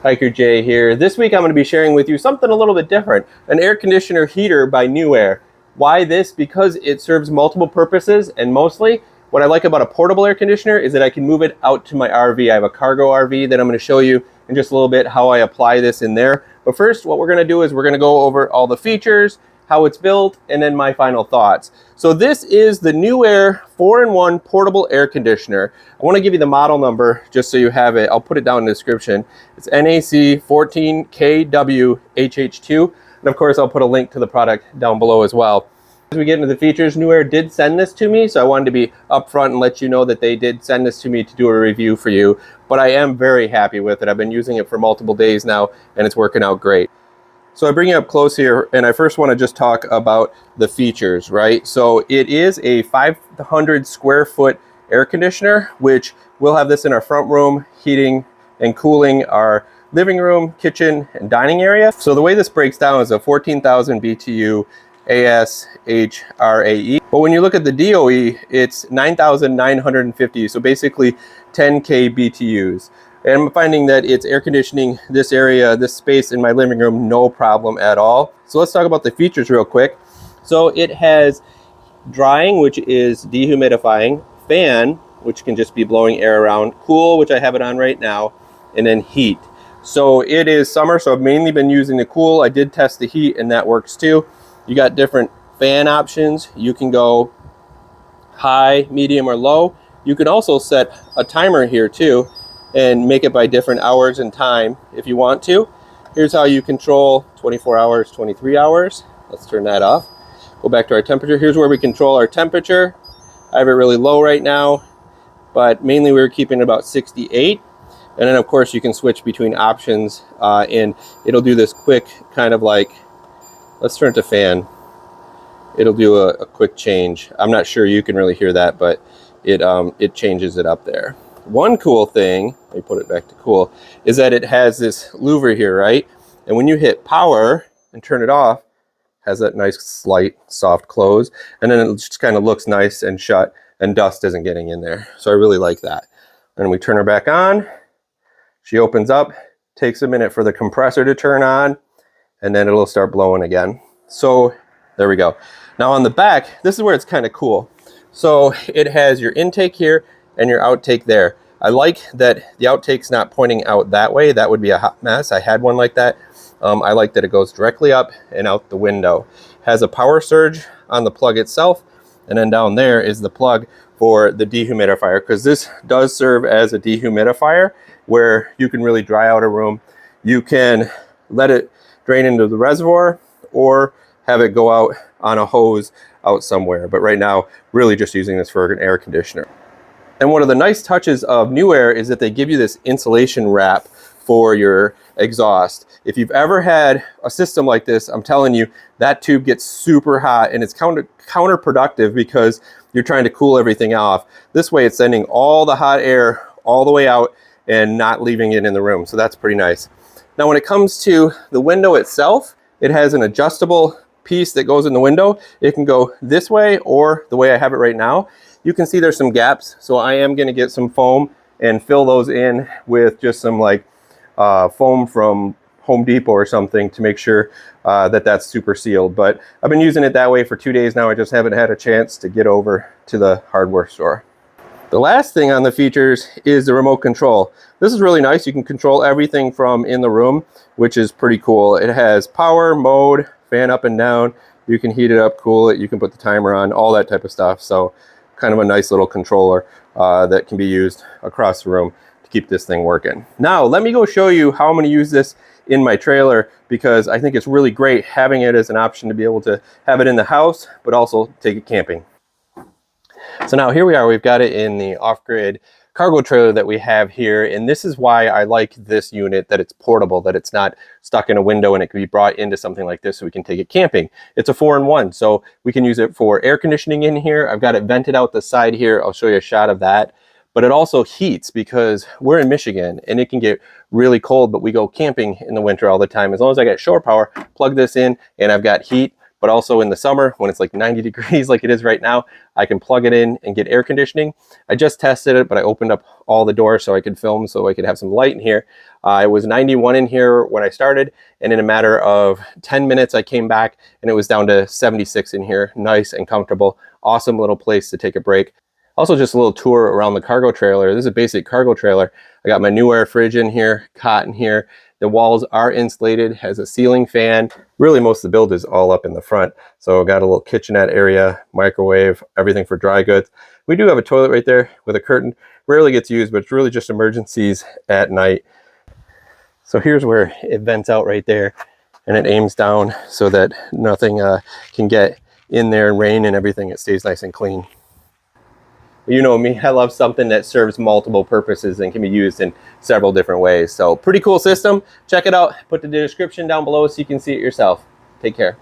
Hiker Jay here. This week I'm going to be sharing with you something a little bit different. An air conditioner heater by Newair. Why this? Because it serves multiple purposes, and mostly what I like about a portable air conditioner is that I can move it out to my RV. I have a cargo RV that I'm going to show you in just a little bit how I apply this in there. But first, what we're going to do is we're going to go over all the features, how it's built, and then my final thoughts. So this is the Newair 4-in-1 portable air conditioner. I want to give you the model number just so you have it. I'll put it down in the description. It's NAC14KWHH2. And of course, I'll put a link to the product down below as well. As we get into the features, Newair did send this to me, so I wanted to be upfront and let you know that they did send this to me to do a review for you. But I am very happy with it. I've been using it for multiple days now, and it's working out great. So I bring you up close here, and I first want to just talk about the features, right? So it is a 500 square foot air conditioner, which we'll have this in our front room, heating and cooling our living room, kitchen, and dining area. So the way this breaks down is a 14,000 BTU ASHRAE. But when you look at the DOE, it's 9,950, so basically 10K BTUs. And I'm finding that it's air conditioning this area, this space in my living room, no problem at all. So let's talk about the features real quick. So it has drying, which is dehumidifying, fan, which can just be blowing air around, cool, which I have it on right now, and then heat. So it is summer, so I've mainly been using the cool. I did test the heat, and that works too. You got different fan options. You can go high, medium, or low. You can also set a timer here too, and make it by different hours and time if you want to. Here's how you control 24 hours, 23 hours. Let's turn that off. Go back to our temperature. Here's where we control our temperature. I have it really low right now, but mainly we're keeping it about 68. And then of course you can switch between options and it'll do this quick kind of like, let's turn it to fan. It'll do a quick change. I'm not sure you can really hear that, but it changes it up there. One cool thing, let me put it back to cool, is that it has this louver here, right? And when you hit power and turn it off, it has that nice slight soft close, and then it just kind of looks nice and shut, and dust isn't getting in there. So I really like that. And we turn her back on, she opens up, takes a minute for the compressor to turn on, and then it'll start blowing again. So there we go. Now on the back, this is where it's kind of cool. So it has your intake here and your outtake there. I like that the outtake's not pointing out that way. That would be a hot mess. I had one like that. I like that it goes directly up and out the window. Has a power surge on the plug itself, and then down there is the plug for the dehumidifier, because this does serve as a dehumidifier where you can really dry out a room. You can let it drain into the reservoir or have it go out on a hose out somewhere. But right now, really just using this for an air conditioner. And one of the nice touches of Newair is that they give you this insulation wrap for your exhaust. If you've ever had a system like this, I'm telling you, that tube gets super hot, and it's counterproductive because you're trying to cool everything off. This way it's sending all the hot air all the way out and not leaving it in the room. So that's pretty nice. Now when it comes to the window itself, it has an adjustable piece that goes in the window. It can go this way or the way I have it right now. You can see there's some gaps, so I am going to get some foam and fill those in with just some like foam from Home Depot or something to make sure that that's super sealed. But I've been using it that way for 2 days now. I just haven't had a chance to get over to the hardware store. The last thing on the features is the remote control. This is really nice. You can control everything from in the room, which is pretty cool. It has power, mode, fan up and down. You can heat it up, cool it. You can put the timer on, all that type of stuff. So kind of a nice little controller that can be used across the room to keep this thing working. Now, let me go show you how I'm going to use this in my trailer, because I think it's really great having it as an option to be able to have it in the house, but also take it camping. So now here we are, we've got it in the off-grid cargo trailer that we have here, and this is why I like this unit, that it's portable, that it's not stuck in a window, and it can be brought into something like this so we can take it camping. It's a 4-in-1, so we can use it for air conditioning in here. I've got it vented out the side here. I'll show you a shot of that. But it also heats, because we're in Michigan and it can get really cold, but we go camping in the winter all the time. As long as I got shore power, plug this in and I've got heat, but also in the summer when it's like 90 degrees like it is right now, I can plug it in and get air conditioning. I just tested it, but I opened up all the doors so I could film, so I could have some light in here. It was 91 in here when I started, and in a matter of 10 minutes I came back and it was down to 76 in here. Nice and comfortable. Awesome little place to take a break. Also, just a little tour around the cargo trailer. This is a basic cargo trailer. I got my Newair fridge in here, cot in here. The walls are insulated, has a ceiling fan. Really, most of the build is all up in the front. So I got a little kitchenette area, microwave, everything for dry goods. We do have a toilet right there with a curtain. Rarely gets used, but it's really just emergencies at night. So here's where it vents out right there, and it aims down so that nothing can get in there, rain and everything. It stays nice and clean. You know me, I love something that serves multiple purposes and can be used in several different ways. So pretty cool system. Check it out. Put the description down below so you can see it yourself. Take care.